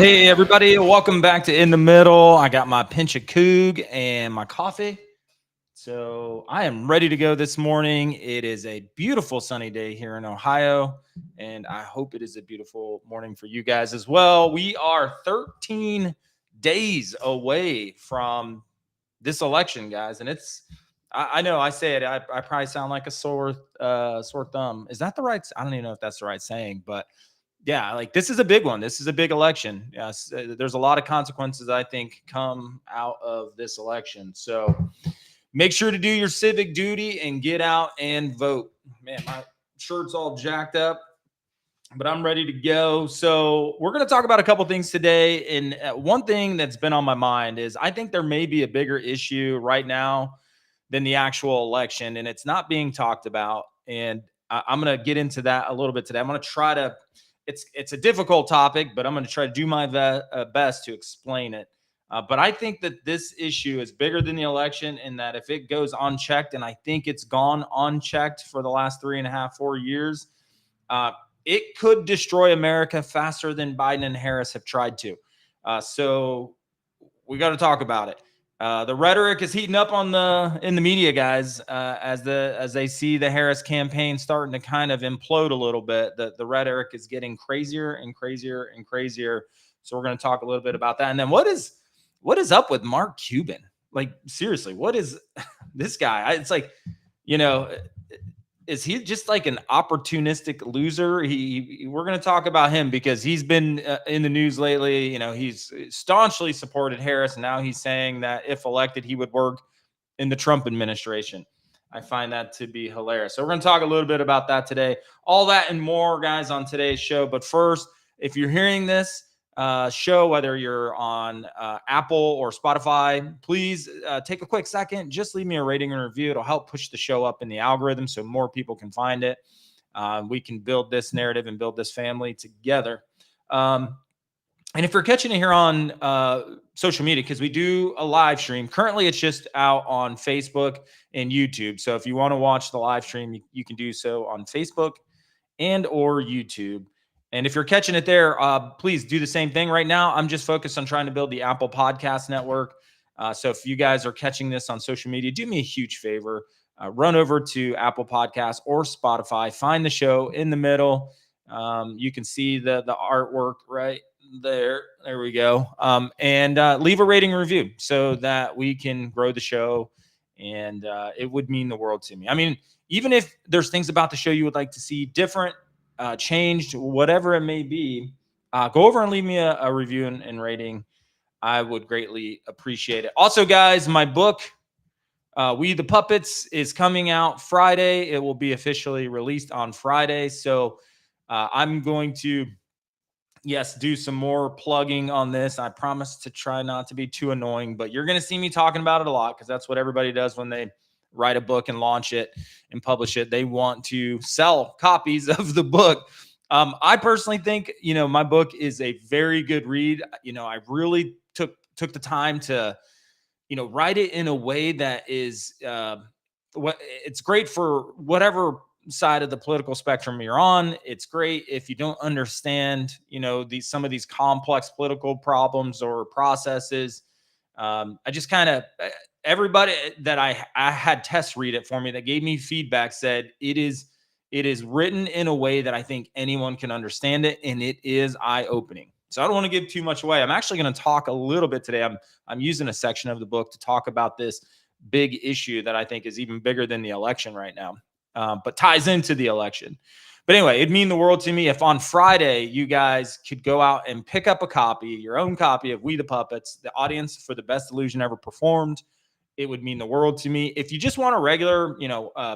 Hey, everybody, welcome back to In the Middle. I got my pinch of Coog and my coffee. So I am ready to go this morning. It is a beautiful sunny day here in Ohio, and I hope it is a beautiful morning for you guys as well. We are 13 days away from this election, guys, and I know I say it. I probably sound like a sore thumb. Is that the right? I don't even know if that's the right saying, but yeah, like this is a big one. This is a big election. Yes, there's a lot of consequences I think come out of this election. So make sure to do your civic duty and get out and vote. Man, my shirt's all jacked up, but I'm ready to go. So we're going to talk about a couple things today. And one thing that's been on my mind is I think there may be a bigger issue right now than the actual election, and it's not being talked about. And I'm going to get into that a little bit today. I'm going to try to. It's a difficult topic, but I'm going to try to do my best to explain it. But I think that this issue is bigger than the election, and that if it goes unchecked, and I think it's gone unchecked for the last 3.5, 4 years, uh, it could destroy America faster than Biden and Harris have tried to. So we got to talk about it. The rhetoric is heating up in the media, guys, as they see the Harris campaign starting to kind of implode a little bit. The rhetoric is getting crazier and crazier and crazier. So we're going to talk a little bit about that. And then what is up with Mark Cuban? Like, seriously, what is this guy? It's like, you know, is he just like an opportunistic loser? We're going to talk about him because he's been in the news lately. You know, he's staunchly supported Harris, and now he's saying that if elected, he would work in the Trump administration. I find that to be hilarious. So we're going to talk a little bit about that today. All that and more, guys, on today's show. But first, if you're hearing this show, whether you're on Apple or Spotify, please take a quick second. Just leave me a rating and review. It'll help push the show up in the algorithm so more people can find it. We can build this narrative and build this family together. And if you're catching it here on social media, because we do a live stream, currently it's just out on Facebook and YouTube. So if you want to watch the live stream, you can do so on Facebook and or YouTube. And if you're catching it there, please do the same thing. Right now, I'm just focused on trying to build the Apple Podcast Network. So if you guys are catching this on social media, do me a huge favor. Run over to Apple Podcasts or Spotify. Find the show in the middle. You can see the artwork right there. There we go. And leave a rating and review so that we can grow the show. And it would mean the world to me. I mean, even if there's things about the show you would like to see different, changed, whatever it may be, go over and leave me a review and rating. I would greatly appreciate it. Also, guys, my book, We the Puppets, is coming out Friday. It will be officially released on Friday. So I'm going to, yes, do some more plugging on this. I promise to try not to be too annoying, but you're going to see me talking about it a lot because that's what everybody does when they write a book and launch it and publish it. They want to sell copies of the book. I personally think, my book is a very good read. I really took the time to, write it in a way that is it's great for whatever side of the political spectrum you're on. It's great if you don't understand, some of these complex political problems or processes. I just kind of everybody that I had tests read it for me that gave me feedback said it is written in a way that I think anyone can understand it, and it is eye-opening. So I don't want to give too much away. I'm actually going to talk a little bit today. I'm using a section of the book to talk about this big issue that I think is even bigger than the election right now, but ties into the election. But anyway, it'd mean the world to me if on Friday you guys could go out and pick up a copy, your own copy of We the Puppets, the audience for the best illusion ever performed. It would mean the world to me. If you just want a regular,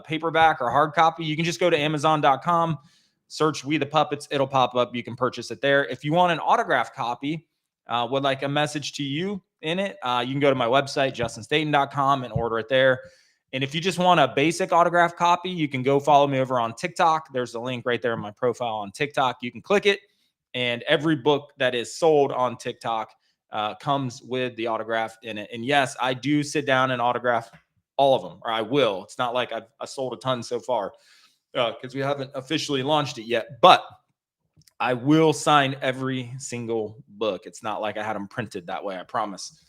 paperback or hard copy, you can just go to Amazon.com, search We the Puppets. It'll pop up. You can purchase it there. If you want an autographed copy with like a message to you in it, you can go to my website, justinstaten.com, and order it there. And if you just want a basic autograph copy, you can go follow me over on TikTok. There's a link right there in my profile on TikTok. You can click it, and every book that is sold on TikTok comes with the autograph in it. And yes, I do sit down and autograph all of them, or I will. It's not like I've sold a ton so far because we haven't officially launched it yet. But I will sign every single book. It's not like I had them printed that way, I promise.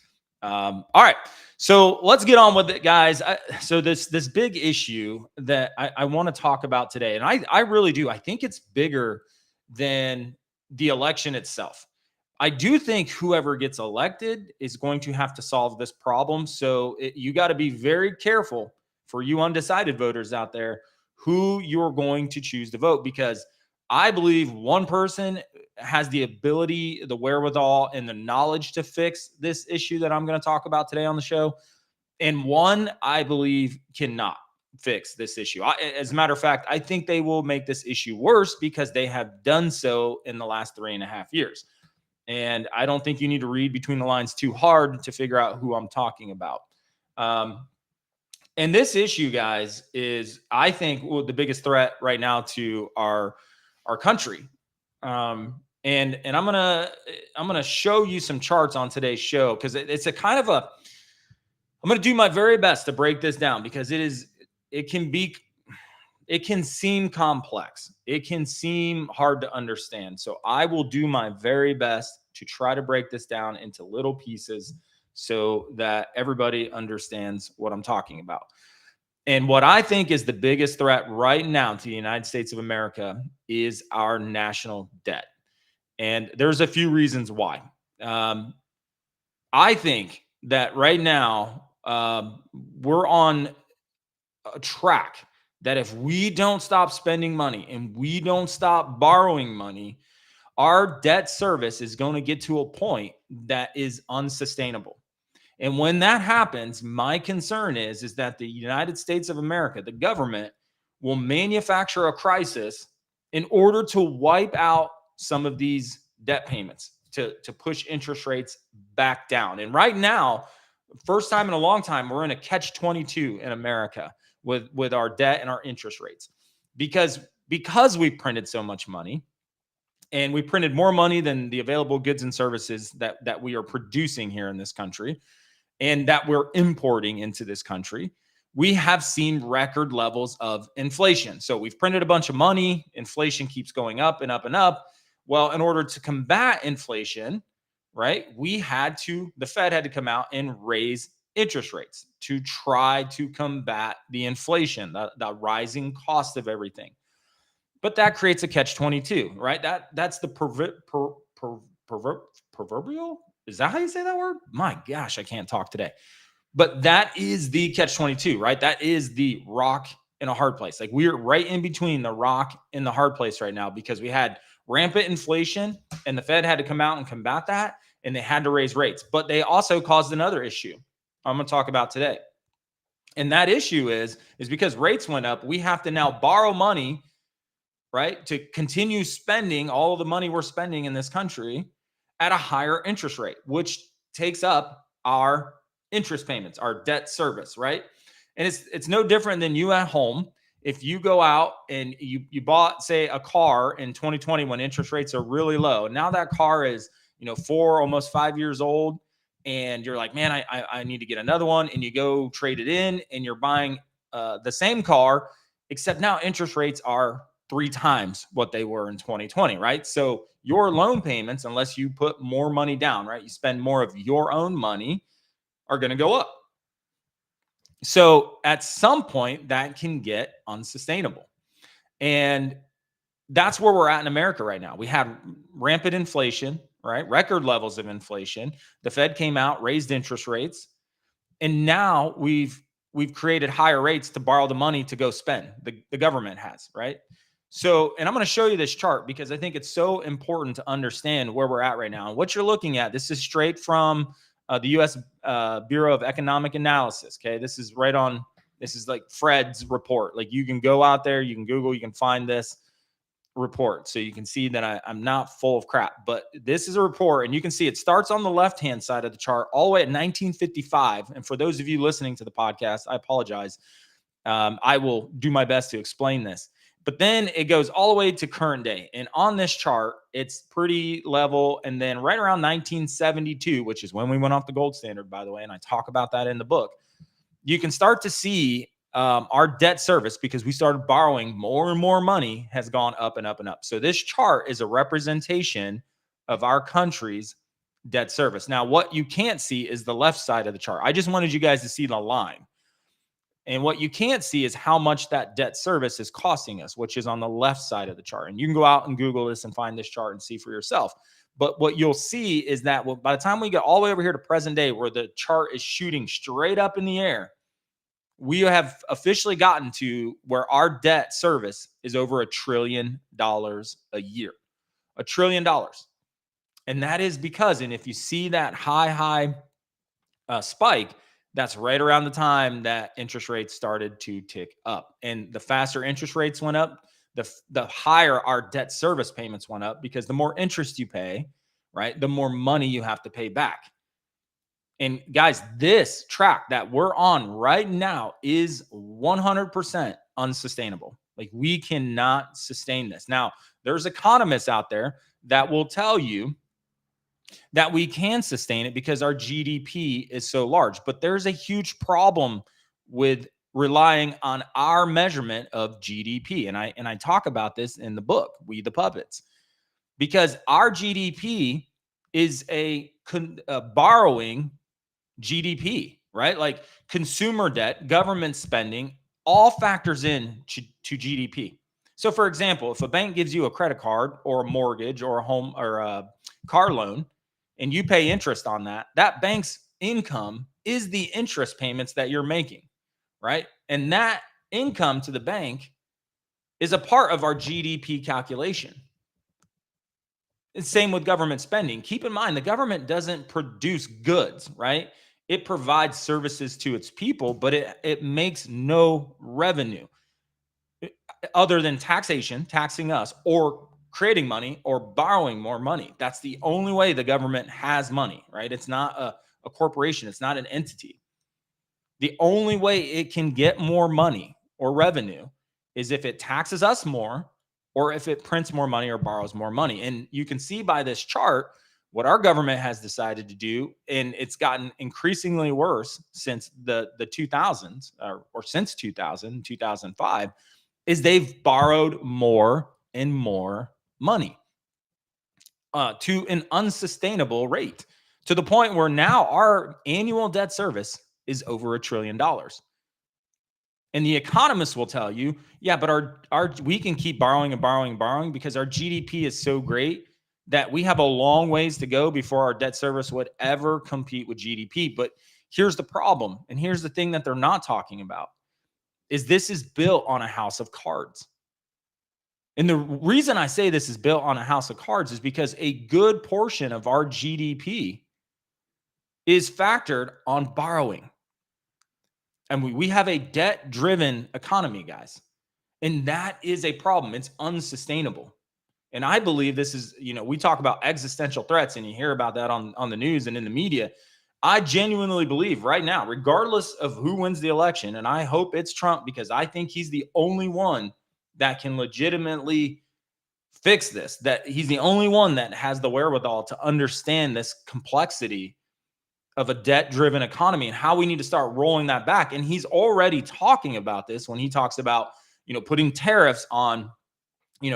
All right, so let's get on with it, guys. So this big issue that I want to talk about today, and I really do. I think it's bigger than the election itself. I do think whoever gets elected is going to have to solve this problem. So you got to be very careful for you undecided voters out there who you're going to choose to vote, because I believe one person has the ability, the wherewithal, and the knowledge to fix this issue that I'm going to talk about today on the show. And one, I believe, cannot fix this issue. As a matter of fact, I think they will make this issue worse because they have done so in the last 3.5 years. And I don't think you need to read between the lines too hard to figure out who I'm talking about. And this issue, guys, is, I think, the biggest threat right now to our country. And I'm gonna show you some charts on today's show, because it's a kind of a. I'm gonna do my very best to break this down, because it can seem complex. It can seem hard to understand. So I will do my very best to try to break this down into little pieces so that everybody understands what I'm talking about. And what I think is the biggest threat right now to the United States of America is our national debt. And there's a few reasons why. I think that right now we're on a track that if we don't stop spending money and we don't stop borrowing money, our debt service is going to get to a point that is unsustainable. And when that happens, my concern is that the United States of America, the government, will manufacture a crisis in order to wipe out some of these debt payments, to push interest rates back down. And right now, first time in a long time, we're in a catch-22 in America with our debt and our interest rates, because we printed so much money, and we printed more money than the available goods and services that we are producing here in this country, and that we're importing into this country. We have seen record levels of inflation. So we've printed a bunch of money. Inflation keeps going up and up and up. Well, in order to combat inflation, right, the Fed had to come out and raise interest rates to try to combat the inflation, the rising cost of everything. But that creates a catch-22, right? That's the proverbial. Is that how you say that word? My gosh, I can't talk today. But that is the catch-22, right? That is the rock in a hard place. Like, we're right in between the rock and the hard place right now, because we had rampant inflation and the Fed had to come out and combat that, and they had to raise rates. But they also caused another issue I'm going to talk about today. And that issue is because rates went up, we have to now borrow money, right, to continue spending all of the money we're spending in this country at a higher interest rate, which takes up our interest payments, our debt service, right? And it's no different than you at home. If you go out and you bought, say, a car in 2020 when interest rates are really low, now that car is 4, almost 5 years old, and you're like, man, I need to get another one, and you go trade it in, and you're buying the same car, except now interest rates are 3 times what they were in 2020, right? So your loan payments, unless you put more money down, right, you spend more of your own money, are going to go up. So at some point, that can get unsustainable. And that's where we're at in America right now. We had rampant inflation, right? Record levels of inflation. The Fed came out, raised interest rates, and now we've created higher rates to borrow the money to go spend. The government has, right? So, and I'm going to show you this chart because I think it's so important to understand where we're at right now. And what you're looking at, this is straight from the U.S. Bureau of Economic Analysis. Okay, this is like Fred's report. Like, you can go out there, you can Google, you can find this report, so you can see that I'm not full of crap. But this is a report, and you can see it starts on the left-hand side of the chart all the way at 1955. And for those of you listening to the podcast, I apologize. I will do my best to explain this. But then it goes all the way to current day. And on this chart, it's pretty level. And then right around 1972, which is when we went off the gold standard, by the way, and I talk about that in the book, you can start to see our debt service, because we started borrowing more and more money, has gone up and up and up. So this chart is a representation of our country's debt service. Now, what you can't see is the left side of the chart. I just wanted you guys to see the line. And what you can't see is how much that debt service is costing us, which is on the left side of the chart. And you can go out and Google this and find this chart and see for yourself. But what you'll see is that by the time we get all the way over here to present day, where the chart is shooting straight up in the air, we have officially gotten to where our debt service is over $1 trillion a year. $1 trillion. And that is because, and if you see that high spike, that's right around the time that interest rates started to tick up. And the faster interest rates went up, the higher our debt service payments went up, because the more interest you pay, right, the more money you have to pay back. And guys, this track that we're on right now is 100% unsustainable. Like, we cannot sustain this. Now, there's economists out there that will tell you that we can sustain it because our GDP is so large. But there's a huge problem with relying on our measurement of GDP. And I talk about this in the book, We the Puppets, because our GDP is a borrowing GDP, right? Like, consumer debt, government spending, all factors in to GDP. So for example, if a bank gives you a credit card or a mortgage or a home or a car loan, and you pay interest on that, that bank's income is the interest payments that you're making, right? And that income to the bank is a part of our GDP calculation. It's same with government spending. Keep in mind, the government doesn't produce goods, right? It provides services to its people, but it makes no revenue other than taxation, taxing us, or creating money or borrowing more money. That's the only way the government has money, right? It's not a corporation. It's not an entity. The only way it can get more money or revenue is if it taxes us more, or if it prints more money or borrows more money. And you can see by this chart what our government has decided to do, and it's gotten increasingly worse since the 2000s, or since 2000, 2005, is they've borrowed more and more money to an unsustainable rate, to the point where now our annual debt service is over $1 trillion. And the economists will tell you, yeah, but our we can keep borrowing and borrowing and borrowing because our GDP is so great that we have a long ways to go before our debt service would ever compete with GDP. But here's the problem, and here's the thing that they're not talking about, is this is built on a house of cards. And the reason I say this is built on a house of cards is because a good portion of our GDP is factored on borrowing. And we have a debt-driven economy, guys. And that is a problem. It's unsustainable. And I believe this is, we talk about existential threats, and you hear about that on the news and in the media. I genuinely believe right now, regardless of who wins the election, and I hope it's Trump, because I think he's the only one that can legitimately fix this, that he's the only one that has the wherewithal to understand this complexity of a debt-driven economy and how we need to start rolling that back. And he's already talking about this when he talks about, putting tariffs on,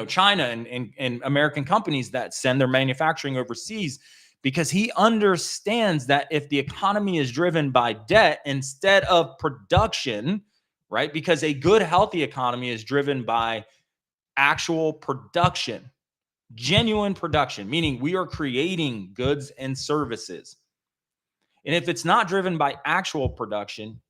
China and American companies that send their manufacturing overseas, because he understands that if the economy is driven by debt instead of production, right? Because a good, healthy economy is driven by actual production, genuine production, meaning we are creating goods and services. And if it's not driven by actual production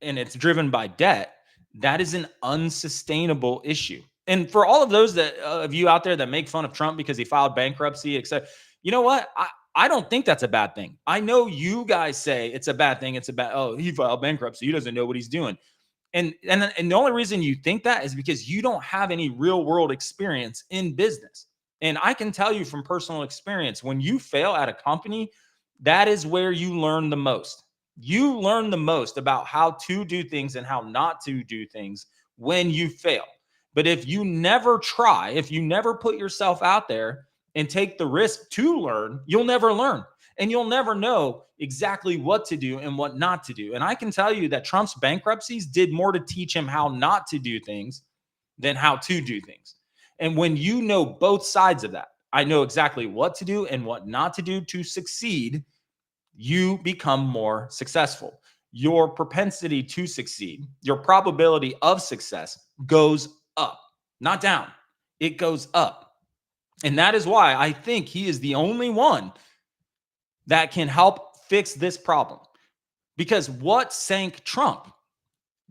and it's driven by debt, that is an unsustainable issue. And for all of those of you out there that make fun of Trump because he filed bankruptcy, etc., you know what? I don't think that's a bad thing. I know you guys say it's a bad thing. It's he filed bankruptcy. He doesn't know what he's doing. And the only reason you think that is because you don't have any real world experience in business. And I can tell you from personal experience, when you fail at a company, that is where you learn the most. You learn the most about how to do things and how not to do things when you fail. But if you never try, if you never put yourself out there and take the risk to learn, you'll never learn. And you'll never know exactly what to do and what not to do. And I can tell you that Trump's bankruptcies did more to teach him how not to do things than how to do things. And when you know both sides of that, I know exactly what to do and what not to do to succeed, you become more successful. Your propensity to succeed, your probability of success goes up, not down. It goes up. And that is why I think he is the only one that can help fix this problem. Because what sank Trump?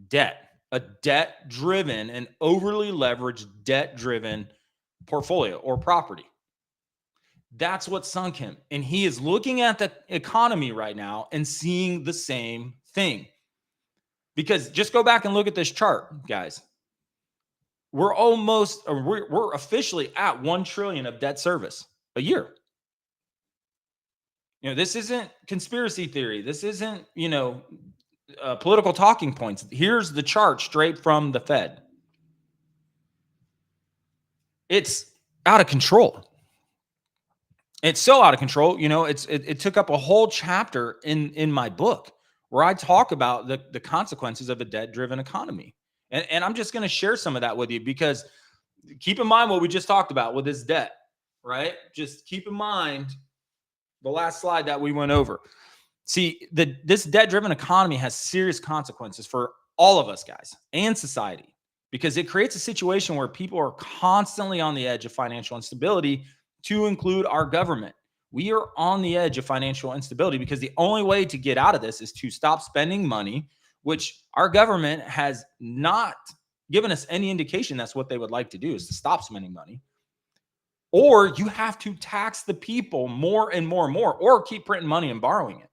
Debt, a debt-driven and overly leveraged debt-driven portfolio or property. That's what sunk him. And he is looking at the economy right now and seeing the same thing. Because just go back and look at this chart, guys. We're officially at 1 trillion of debt service a year. This isn't conspiracy theory. This isn't, political talking points. Here's the chart straight from the Fed. It's out of control. It's so out of control. It took up a whole chapter in my book where I talk about the consequences of a debt-driven economy. And I'm just going to share some of that with you, because keep in mind what we just talked about with this debt, right? Just keep in mind the last slide that we went over. See, this debt-driven economy has serious consequences for all of us, guys, and society, because it creates a situation where people are constantly on the edge of financial instability, to include our government. We are on the edge of financial instability because the only way to get out of this is to stop spending money, which our government has not given us any indication that's what they would like to do, is to stop spending money. Or you have to tax the people more and more and more, or keep printing money and borrowing it.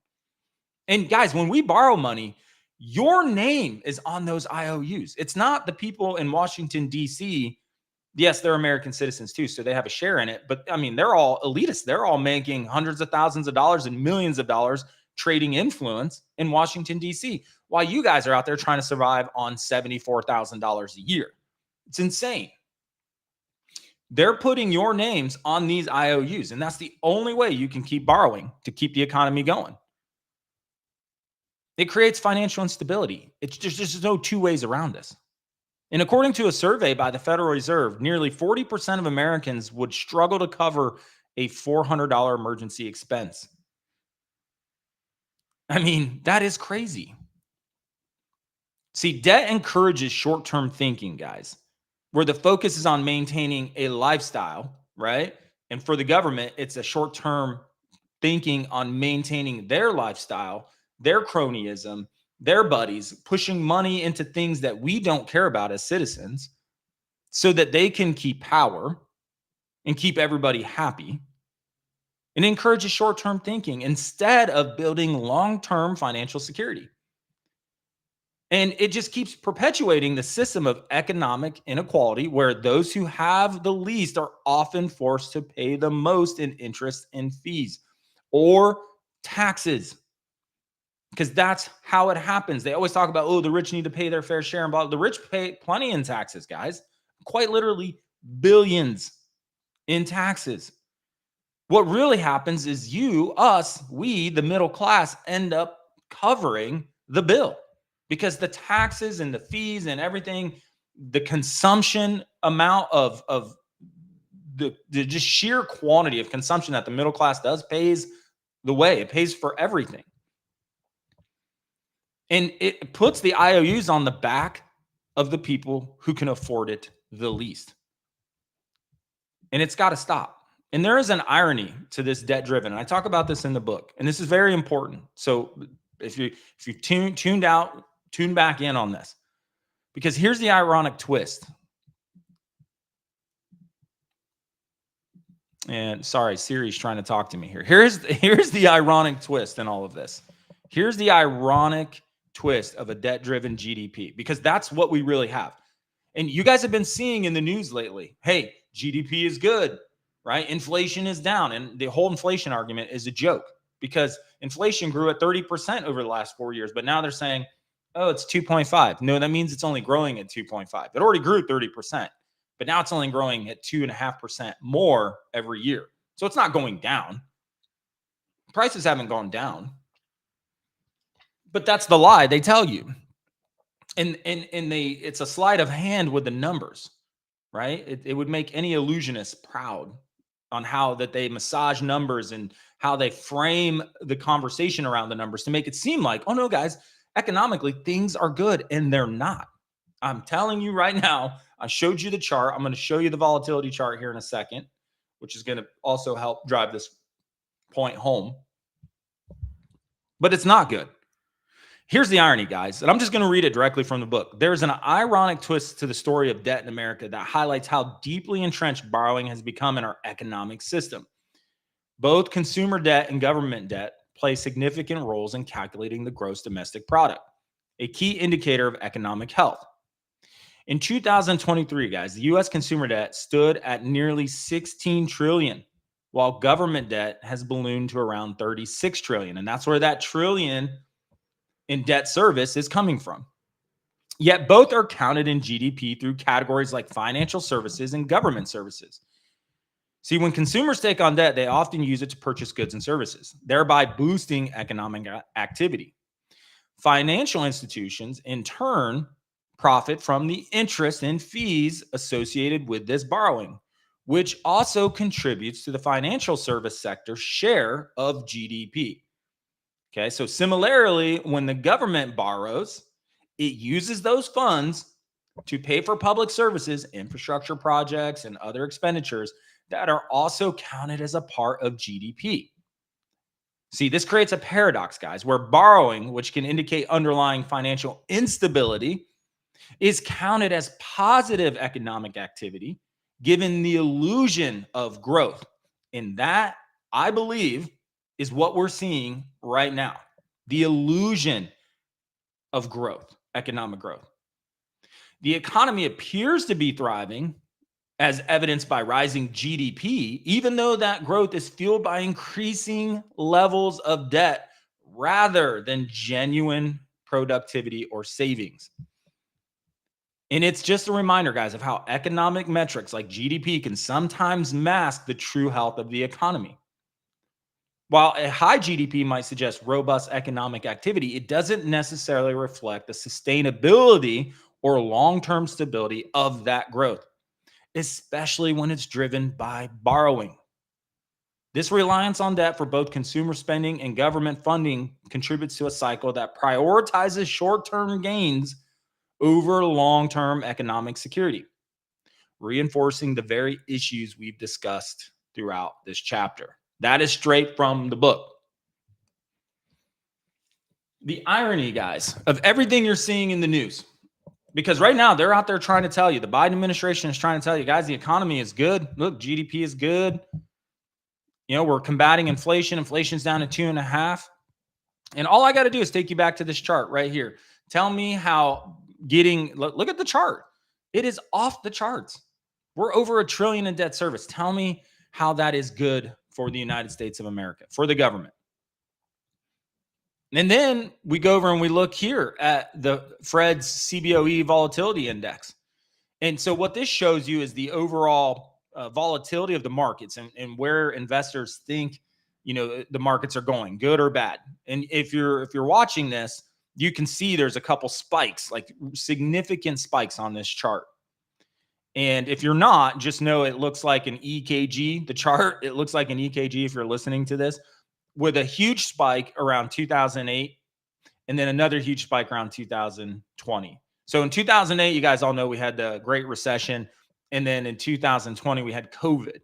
And guys, when we borrow money, your name is on those IOUs. It's not the people in Washington, D.C. Yes, they're American citizens too, so they have a share in it. But I mean, they're all elitists. They're all making hundreds of thousands of dollars and millions of dollars trading influence in Washington, D.C., while you guys are out there trying to survive on $74,000 a year. It's insane. They're putting your names on these IOUs, and that's the only way you can keep borrowing to keep the economy going. It creates financial instability. There's just no two ways around this. And according to a survey by the Federal Reserve, nearly 40% of Americans would struggle to cover a $400 emergency expense. I mean, that is crazy. See, debt encourages short-term thinking, guys, where the focus is on maintaining a lifestyle, right? And for the government, it's a short-term thinking on maintaining their lifestyle, their cronyism, their buddies, pushing money into things that we don't care about as citizens so that they can keep power and keep everybody happy. And encourages short-term thinking instead of building long-term financial security. And it just keeps perpetuating the system of economic inequality, where those who have the least are often forced to pay the most in interest and fees or taxes. Because that's how it happens. They always talk about, oh, the rich need to pay their fair share. And the rich pay plenty in taxes, guys. Quite literally billions in taxes. What really happens is we, the middle class, end up covering the bill, because the taxes and the fees and everything, the consumption amount of the just sheer quantity of consumption that the middle class does pays the way. It pays for everything. And it puts the IOUs on the back of the people who can afford it the least. And it's got to stop. And there is an irony to this debt-driven. And I talk about this in the book. And this is very important. So if you tuned out, tune back in on this. Because here's the ironic twist. And sorry, Siri's trying to talk to me here. Here's the ironic twist in all of this. Here's the ironic twist of a debt-driven GDP, because that's what we really have. And you guys have been seeing in the news lately, hey, GDP is good, right? Inflation is down. And the whole inflation argument is a joke, because inflation grew at 30% over the last 4 years. But now they're saying, oh, it's 2.5. No, that means it's only growing at 2.5. It already grew 30%, but now it's only growing at 2.5% more every year. So it's not going down. Prices haven't gone down. But that's the lie they tell you. And it's a sleight of hand with the numbers, right? It would make any illusionist proud on how that they massage numbers and how they frame the conversation around the numbers to make it seem like, oh no, guys, economically things are good, and they're not. I'm telling you right now, I showed you the chart. I'm going to show you the volatility chart here in a second, which is going to also help drive this point home. But it's not good. Here's the irony, guys, and I'm just going to read it directly from the book. There's an ironic twist to the story of debt in America that highlights how deeply entrenched borrowing has become in our economic system. Both consumer debt and government debt play significant roles in calculating the gross domestic product, a key indicator of economic health. In 2023, guys, the U.S. consumer debt stood at nearly $16 trillion, while government debt has ballooned to around $36 trillion. And that's where that trillion in debt service is coming from. Yet both are counted in GDP through categories like financial services and government services. See, when consumers take on debt, they often use it to purchase goods and services, thereby boosting economic activity. Financial institutions, in turn, profit from the interest and fees associated with this borrowing, which also contributes to the financial service sector's share of GDP. Okay, so similarly, when the government borrows, it uses those funds to pay for public services, infrastructure projects, and other expenditures that are also counted as a part of GDP. See, this creates a paradox, guys, where borrowing, which can indicate underlying financial instability, is counted as positive economic activity, given the illusion of growth. And that, I believe, is what we're seeing right now. The illusion of growth, economic growth. The economy appears to be thriving, as evidenced by rising GDP, even though that growth is fueled by increasing levels of debt rather than genuine productivity or savings. And it's just a reminder, guys, of how economic metrics like GDP can sometimes mask the true health of the economy. While a high GDP might suggest robust economic activity, it doesn't necessarily reflect the sustainability or long-term stability of that growth, especially when it's driven by borrowing. This reliance on debt for both consumer spending and government funding contributes to a cycle that prioritizes short-term gains over long-term economic security, reinforcing the very issues we've discussed throughout this chapter. That is straight from the book. The irony, guys, of everything you're seeing in the news, because right now they're out there trying to tell you, the Biden administration is trying to tell you, guys, the economy is good. Look, GDP is good. You know, we're combating inflation. Inflation's down to 2.5. And all I got to do is take you back to this chart right here. Tell me how look at the chart. It is off the charts. We're over $1 trillion in debt service. Tell me how that is good for the United States of America, for the government. And then we go over and we look here at the Fed's CBOE volatility index. And so what this shows you is the overall volatility of the markets and where investors think, you know, the markets are going, good or bad. And if you're watching this, you can see there's a couple spikes, like significant spikes on this chart. And if you're not, just know it looks like an EKG, the chart, it looks like an EKG if you're listening to this, with a huge spike around 2008 and then another huge spike around 2020. So in 2008, you guys all know we had the Great Recession. And then in 2020, we had COVID,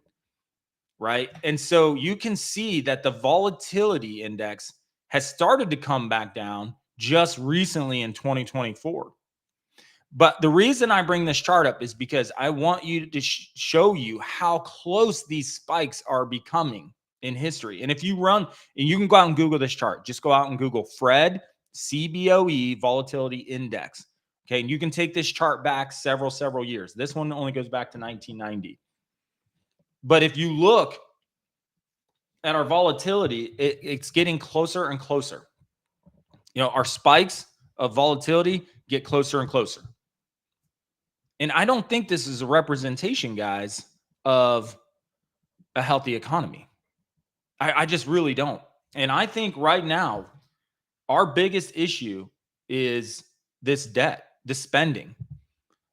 right? And so you can see that the volatility index has started to come back down just recently in 2024. But the reason I bring this chart up is because I want you to show you how close these spikes are becoming in history. And if you run, and you can go out and Google this chart, just go out and Google Fred CBOE volatility index. Okay. And you can take this chart back several years. This one only goes back to 1990. But if you look at our volatility, it's getting closer and closer. You know, our spikes of volatility get closer and closer. And I don't think this is a representation, guys, of a healthy economy. I just really don't. And I think right now, our biggest issue is this debt, this spending,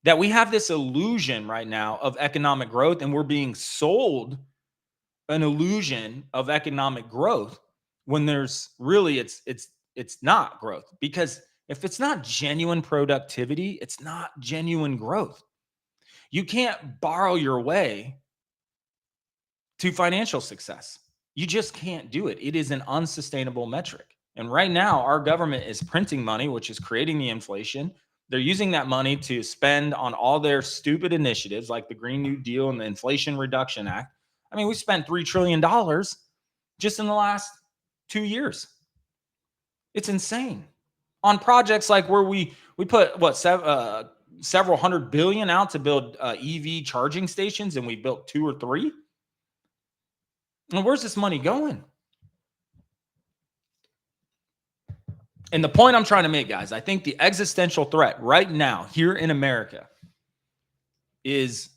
that we have this illusion right now of economic growth, and we're being sold an illusion of economic growth when there's really it's not growth. Because if it's not genuine productivity, it's not genuine growth. You can't borrow your way to financial success. You just can't do it. It is an unsustainable metric. And right now, our government is printing money, which is creating the inflation. They're using that money to spend on all their stupid initiatives like the Green New Deal and the Inflation Reduction Act. I mean, we spent $3 trillion just in the last 2 years. It's insane. On projects like where we put several hundred billion out to build EV charging stations, and we built 2 or 3. And where's this money going? And the point I'm trying to make, guys, I think the existential threat right now here in America is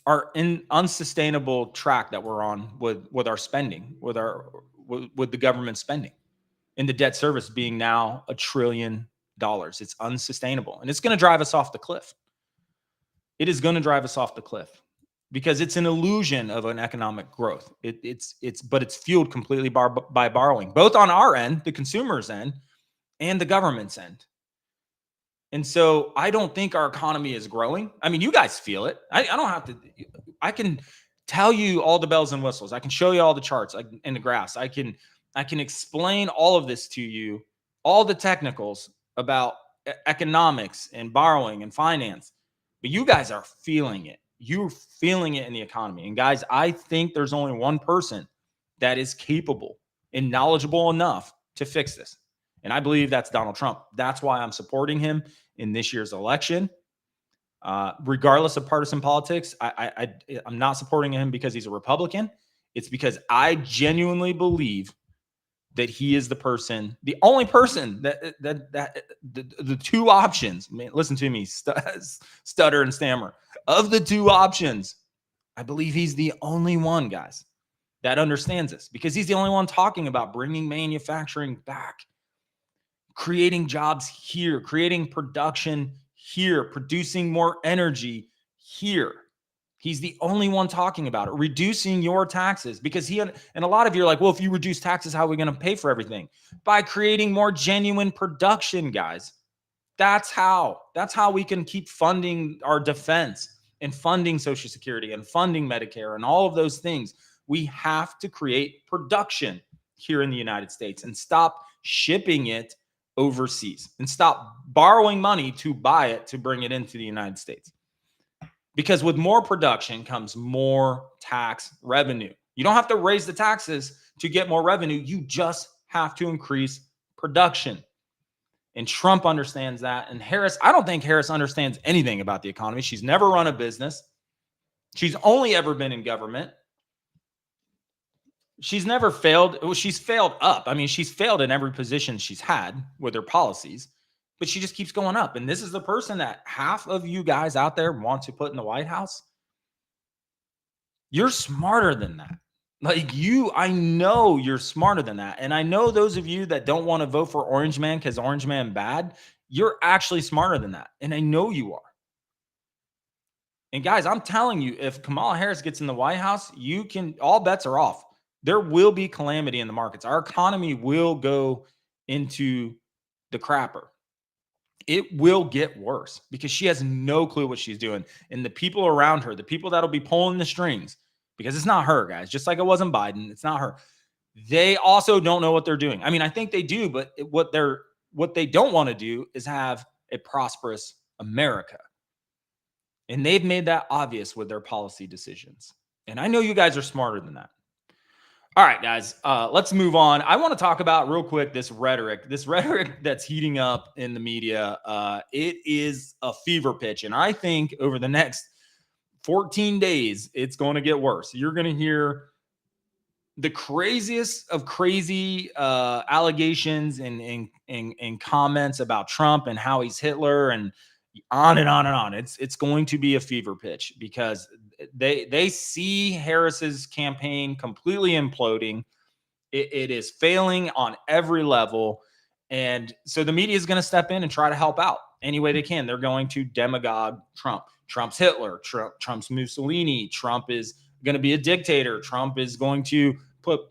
our unsustainable track that we're on with our spending, with the government spending, and the debt service being now $1 trillion. It's unsustainable, and it's going to drive us off the cliff. It is going to drive us off the cliff because it's an illusion of an economic growth. But it's fueled completely by borrowing, both on our end, the consumer's end, and the government's end. And so I don't think our economy is growing. I mean, you guys feel it. I don't have to. I can tell you all the bells and whistles. I can show you all the charts and the graphs. I can explain all of this to you, all the technicals about economics and borrowing and finance. But you guys are feeling it. You're feeling it in the economy. And guys, I think there's only one person that is capable and knowledgeable enough to fix this. And I believe that's Donald Trump. That's why I'm supporting him in this year's election. Regardless of partisan politics, I'm not supporting him because he's a Republican. It's because I genuinely believe that he is the person, the only person that the two options. I mean, listen to me, stutter and stammer. Of the two options, I believe he's the only one, guys, that understands this, because he's the only one talking about bringing manufacturing back, creating jobs here, creating production here, producing more energy here. He's the only one talking about it, reducing your taxes, because and a lot of you are like, well, if you reduce taxes, how are we going to pay for everything? By creating more genuine production, guys. That's how we can keep funding our defense and funding Social Security and funding Medicare and all of those things. We have to create production here in the United States and stop shipping it overseas and stop borrowing money to buy it to bring it into the United States. Because with more production comes more tax revenue. You don't have to raise the taxes to get more revenue. You just have to increase production. And Trump understands that. And Harris, I don't think Harris understands anything about the economy. She's never run a business. She's only ever been in government. She's never failed. Well, she's failed up. I mean, she's failed in every position she's had with her policies, but she just keeps going up. And this is the person that half of you guys out there want to put in the White House. You're smarter than that. I know you're smarter than that. And I know those of you that don't want to vote for Orange Man because Orange Man bad, you're actually smarter than that. And I know you are. And guys, I'm telling you, if Kamala Harris gets in the White House, all bets are off. There will be calamity in the markets. Our economy will go into the crapper. It will get worse because she has no clue what she's doing. And the people around her, the people that'll be pulling the strings, because it's not her, guys, just like it wasn't Biden, it's not her. They also don't know what they're doing. I mean, I think they do, but what they don't want to do is have a prosperous America. And they've made that obvious with their policy decisions. And I know you guys are smarter than that. All right, guys, let's move on. I want to talk about real quick this rhetoric that's heating up in the media. It is a fever pitch. And I think over the next 14 days, it's going to get worse. You're going to hear the craziest of crazy allegations and comments about Trump and how he's Hitler and on and on and on. It's going to be a fever pitch because they see Harris's campaign completely imploding, It is failing on every level. And so the media is going to step in and try to help out any way they can. They're going to demagogue Trump. Trump's Hitler. Trump's Mussolini. Trump is going to be a dictator. Trump is going to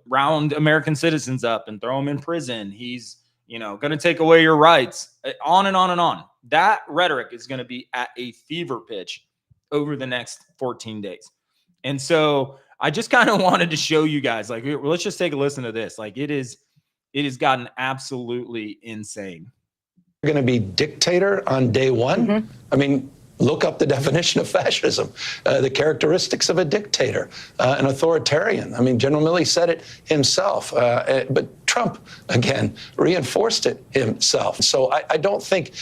round American citizens up and throw them in prison. He's, going to take away your rights, on and on and on. That rhetoric is going to be at a fever pitch over the next 14 days. And so I just kind of wanted to show you guys, like, let's just take a listen to this. Like, it has gotten absolutely insane. Going to be dictator on day one. Mm-hmm. I mean, look up the definition of fascism, the characteristics of a dictator, an authoritarian. I mean, General Milley said it himself, but Trump, again, reinforced it himself. So I don't think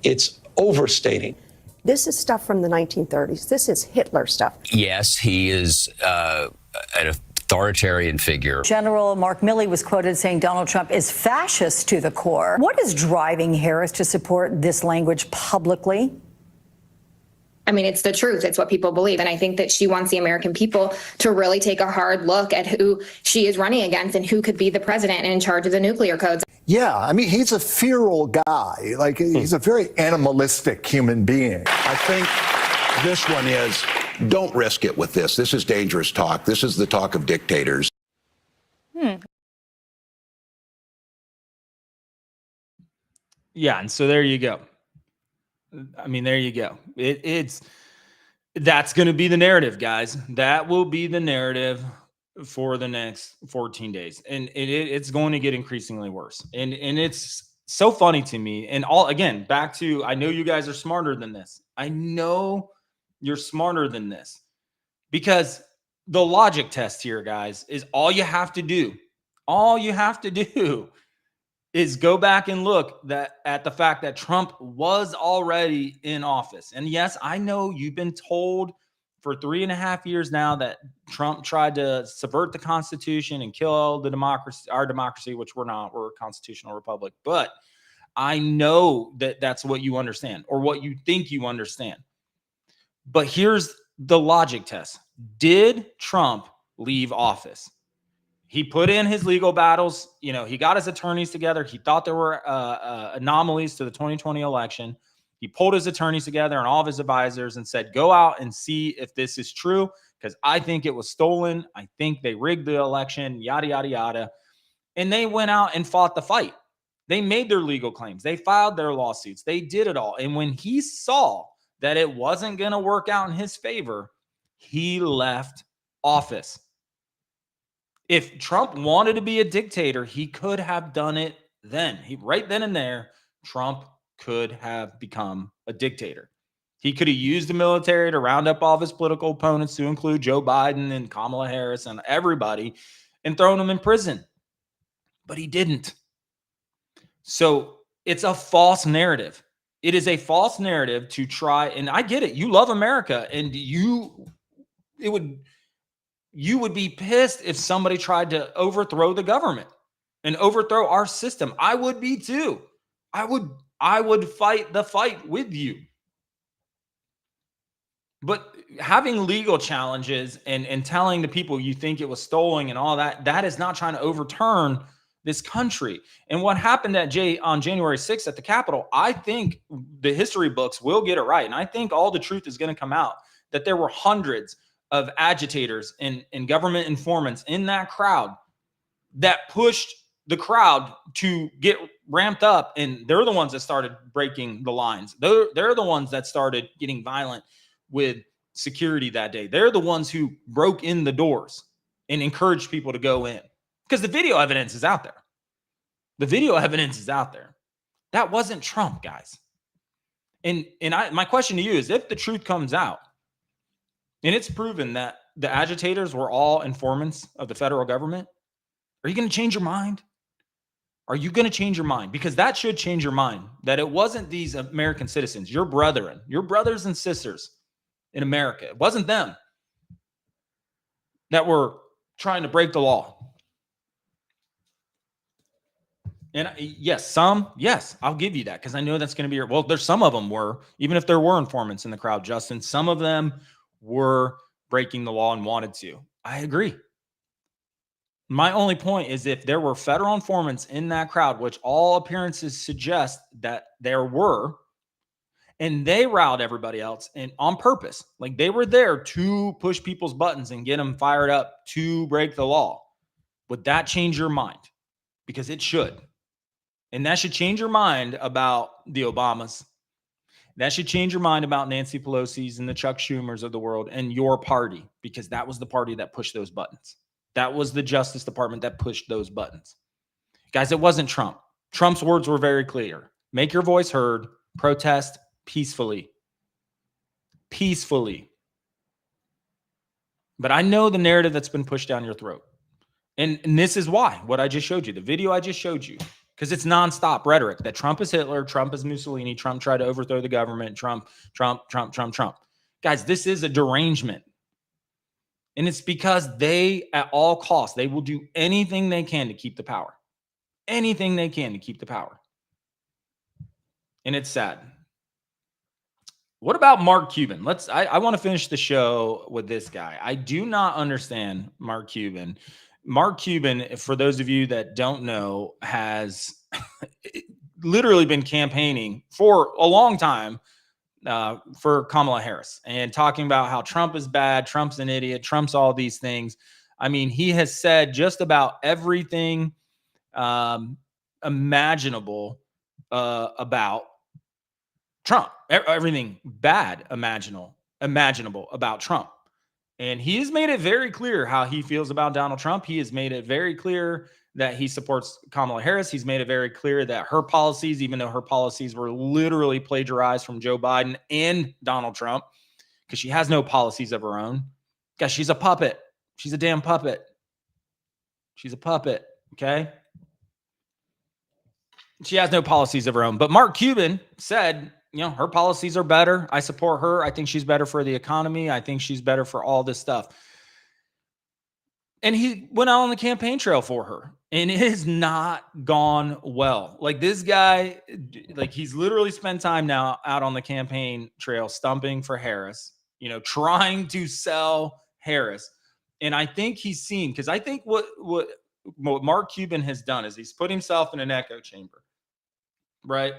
it's overstating. This is stuff from the 1930s. This is Hitler stuff. Yes, he is an authoritarian figure. General Mark Milley was quoted saying Donald Trump is fascist to the core. What is driving Harris to support this language publicly? I mean, it's the truth. It's what people believe. And I think that she wants the American people to really take a hard look at who she is running against and who could be the president and in charge of the nuclear codes. Yeah, I mean, he's a feral guy. Like, he's a very animalistic human being. I think this one is, don't risk it with this. This is dangerous talk. This is the talk of dictators. Yeah, and so there you go. I mean, there you go. That's going to be the narrative, guys. That will be the narrative for the next 14 days. And it's going to get increasingly worse. And it's so funny to me. And again, back to, I know you guys are smarter than this. I know you're smarter than this, because the logic test here, guys, is all you have to do is go back and look at the fact that Trump was already in office. And yes, I know you've been told for 3.5 years now that Trump tried to subvert the Constitution and kill the democracy, our democracy, which we're not. We're a constitutional republic. But I know that that's what you understand, or what you think you understand. But here's the logic test. Did Trump leave office? He put in his legal battles. He got his attorneys together. He thought there were anomalies to the 2020 election. He pulled his attorneys together and all of his advisors and said, go out and see if this is true, because I think it was stolen. I think they rigged the election, yada, yada, yada. And they went out and fought the fight. They made their legal claims. They filed their lawsuits. They did it all. And when he saw that it wasn't going to work out in his favor, he left office. If Trump wanted to be a dictator, he could have done it then. Right then and there, Trump could have become a dictator. He could have used the military to round up all of his political opponents, to include Joe Biden and Kamala Harris and everybody, and thrown them in prison. But he didn't. So it's a false narrative. It is a false narrative to try, and I get it. You love America, and you would be pissed if somebody tried to overthrow the government and overthrow our system. I would be too. I would fight the fight with you. But having legal challenges and telling the people you think it was stolen and all that is not trying to overturn this country. And what happened on January 6th at the Capitol, I think the history books will get it right. And I think all the truth is going to come out, that there were hundreds of agitators and government informants in that crowd that pushed the crowd to get ramped up. And they're the ones that started breaking the lines. They're the ones that started getting violent with security that day. They're the ones who broke in the doors and encouraged people to go in, because the video evidence is out there. The video evidence is out there. That wasn't Trump, guys. And my question to you is, if the truth comes out, and it's proven that the agitators were all informants of the federal government, are you going to change your mind? Are you going to change your mind? Because that should change your mind, that it wasn't these American citizens, your brethren, your brothers and sisters in America. It wasn't them that were trying to break the law. And yes, I'll give you that, because I know that's going to be well, there's some of them were, even if there were informants in the crowd, Justin, some of them were breaking the law and wanted to. I agree. My only point is if there were federal informants in that crowd, which all appearances suggest that there were, and they riled everybody else and on purpose, like they were there to push people's buttons and get them fired up to break the law, would that change your mind? Because it should. And that should change your mind about the Obamas. That should change your mind about Nancy Pelosi's and the Chuck Schumers of the world and your party, because that was the party that pushed those buttons. That was the Justice Department that pushed those buttons. Guys, it wasn't Trump. Trump's words were very clear. Make your voice heard, protest peacefully. Peacefully. But I know the narrative that's been pushed down your throat. And this is why, what I just showed you, the video I just showed you, because it's nonstop rhetoric that Trump is Hitler, Trump is Mussolini, Trump tried to overthrow the government, Trump. Guys, this is a derangement. And it's because they, at all costs, they will do anything they can to keep the power. Anything they can to keep the power. And it's sad. What about Mark Cuban? I want to finish the show with this guy. I do not understand Mark Cuban. Mark Cuban, for those of you that don't know, has literally been campaigning for a long time for Kamala Harris and talking about how Trump is bad, Trump's an idiot, Trump's all these things. I mean, he has said just about everything imaginable about Trump, everything bad imaginable about Trump. And he has made it very clear how he feels about Donald Trump. He has made it very clear that he supports Kamala Harris. He's made it very clear that her policies, even though her policies were literally plagiarized from Joe Biden and Donald Trump, because she has no policies of her own. Guys, she's a puppet. She's a damn puppet. She's a puppet, okay? She has no policies of her own. But Mark Cuban said, you know, her policies are better. I support her. I think she's better for the economy. I think she's better for all this stuff. And he went out on the campaign trail for her. And it has not gone well. Like this guy, like he's literally spent time now out on the campaign trail stumping for Harris, you know, trying to sell Harris. And I think he's seen, because I think what Mark Cuban has done is he's put himself in an echo chamber, right?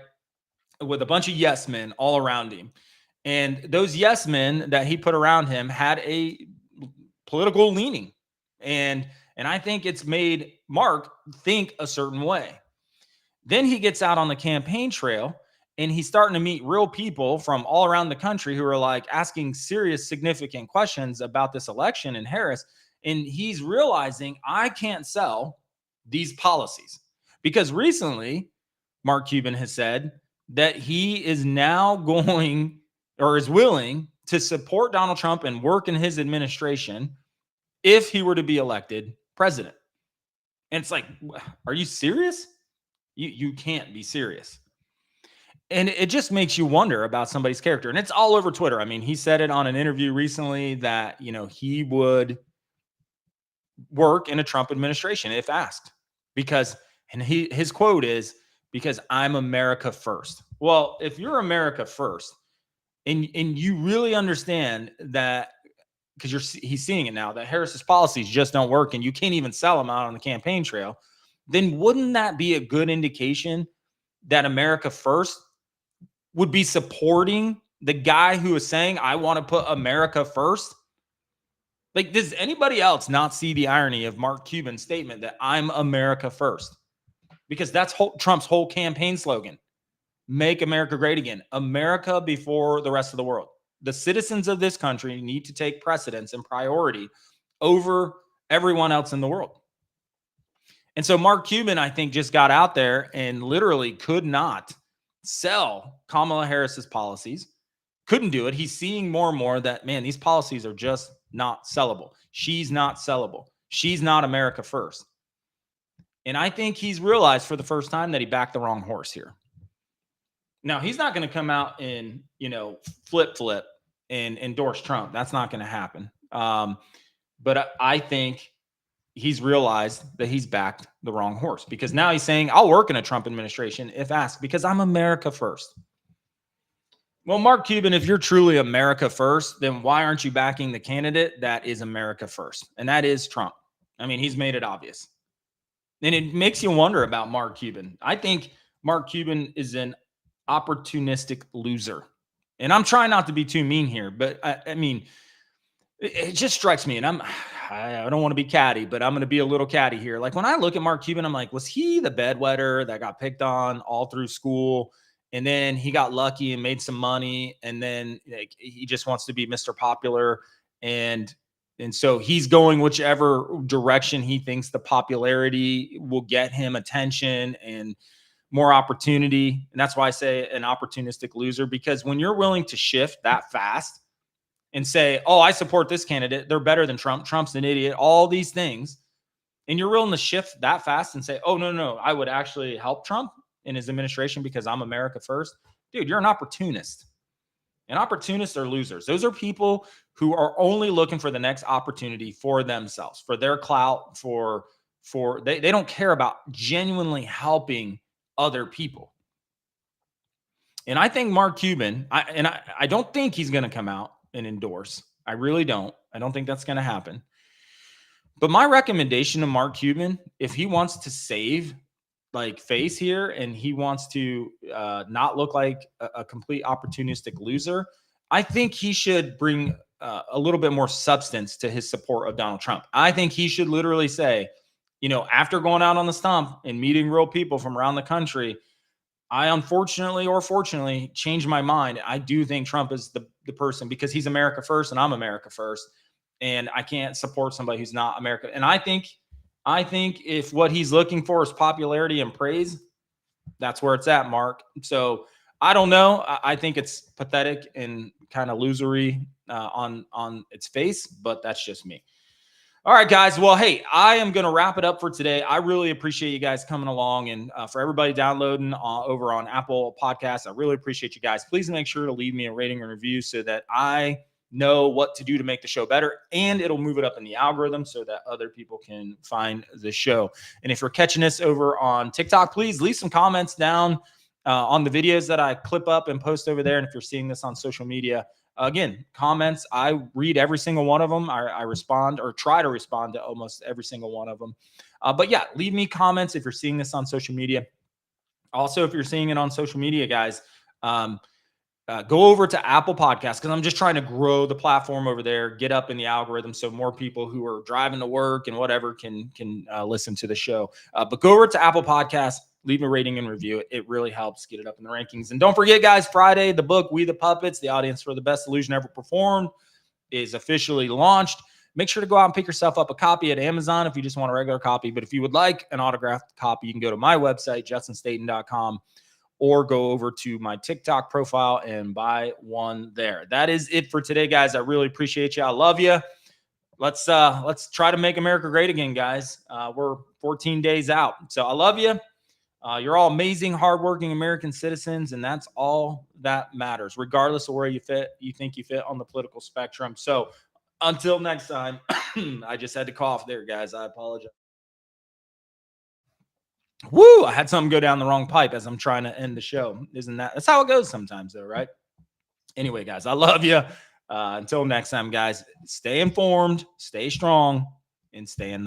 With a bunch of yes men all around him. And those yes men that he put around him had a political leaning. And I think it's made Mark think a certain way. Then he gets out on the campaign trail and he's starting to meet real people from all around the country who are like asking serious, significant questions about this election and Harris. And he's realizing I can't sell these policies, because recently Mark Cuban has said that he is now going, or is willing to support Donald Trump and work in his administration if he were to be elected president. And it's like, are you serious? You can't be serious. And it just makes you wonder about somebody's character. And it's all over Twitter. I mean, he said it on an interview recently that, you know, he would work in a Trump administration if asked, because, and his quote is, because I'm America first. Well, if you're America first and you really understand that, because he's seeing it now, that Harris's policies just don't work and you can't even sell them out on the campaign trail, then wouldn't that be a good indication that America first would be supporting the guy who is saying, I want to put America first? Like, does anybody else not see the irony of Mark Cuban's statement that I'm America first? Because that's Trump's whole campaign slogan. Make America great again. America before the rest of the world. The citizens of this country need to take precedence and priority over everyone else in the world. And so Mark Cuban, I think, just got out there and literally could not sell Kamala Harris's policies. Couldn't do it. He's seeing more and more that, man, these policies are just not sellable. She's not sellable. She's not America first. And I think he's realized for the first time that he backed the wrong horse here. Now, he's not going to come out and, you know, flip and endorse Trump. That's not going to happen. But I think he's realized that he's backed the wrong horse, because now he's saying, I'll work in a Trump administration if asked, because I'm America first. Well, Mark Cuban, if you're truly America first, then why aren't you backing the candidate that is America first? And that is Trump. I mean, he's made it obvious. And it makes you wonder about Mark Cuban. I think Mark Cuban is an opportunistic loser. And I'm trying not to be too mean here, but I mean, it just strikes me, and I don't want to be catty, but I'm going to be a little catty here. Like when I look at Mark Cuban, I'm like, was he the bedwetter that got picked on all through school? And then he got lucky and made some money. And then like, he just wants to be Mr. Popular. And so he's going whichever direction he thinks the popularity will get him attention and more opportunity. And that's why I say an opportunistic loser, because when you're willing to shift that fast and say, oh, I support this candidate, they're better than Trump, Trump's an idiot, all these things, and you're willing to shift that fast and say, oh, no, I would actually help Trump in his administration because I'm America first. Dude, you're an opportunist. And opportunists are losers. Those are people who are only looking for the next opportunity for themselves, for their clout, they don't care about genuinely helping other people. And I think Mark Cuban, I don't think he's going to come out and endorse. I really don't. I don't think that's going to happen. But my recommendation to Mark Cuban, if he wants to save like face here and he wants to not look like a complete opportunistic loser, I think he should bring a little bit more substance to his support of Donald Trump. I think he should literally say, after going out on the stump and meeting real people from around the country, I unfortunately or fortunately changed my mind. I do think Trump is the person because he's America first and I'm America first. And I can't support somebody who's not America. And I think if what he's looking for is popularity and praise, that's where it's at, Mark. So I don't know. I think it's pathetic and kind of losery on its face, but that's just me. All right, guys. Well, hey, I am going to wrap it up for today. I really appreciate you guys coming along, and for everybody downloading over on Apple Podcasts, I really appreciate you guys. Please make sure to leave me a rating and review so that I know what to do to make the show better, and it'll move it up in the algorithm so that other people can find the show. And if you're catching this over on TikTok, please leave some comments down on the videos that I clip up and post over there. And if you're seeing this on social media, again, comments, I read every single one of them. I respond or try to respond to almost every single one of them. But yeah, leave me comments if you're seeing this on social media. Also, if you're seeing it on social media, guys, go over to Apple Podcasts because I'm just trying to grow the platform over there, get up in the algorithm so more people who are driving to work and whatever can listen to the show. But go over to Apple Podcasts, leave a rating and review. It really helps get it up in the rankings. And don't forget, guys, Friday, the book, We the Puppets, the audience for the best illusion ever performed, is officially launched. Make sure to go out and pick yourself up a copy at Amazon if you just want a regular copy. But if you would like an autographed copy, you can go to my website, justinstaten.com, or go over to my TikTok profile and buy one there. That is it for today, guys. I really appreciate you. I love you. Let's try to make America great again, guys. We're 14 days out. So I love you. You're all amazing, hardworking American citizens, and that's all that matters, regardless of where you think you fit on the political spectrum. So until next time, I just had to cough there, guys. I apologize. Woo! I had something go down the wrong pipe as I'm trying to end the show. That's how it goes sometimes, though, right? Anyway, guys, I love you. Until next time, guys, stay informed, stay strong, and stay in the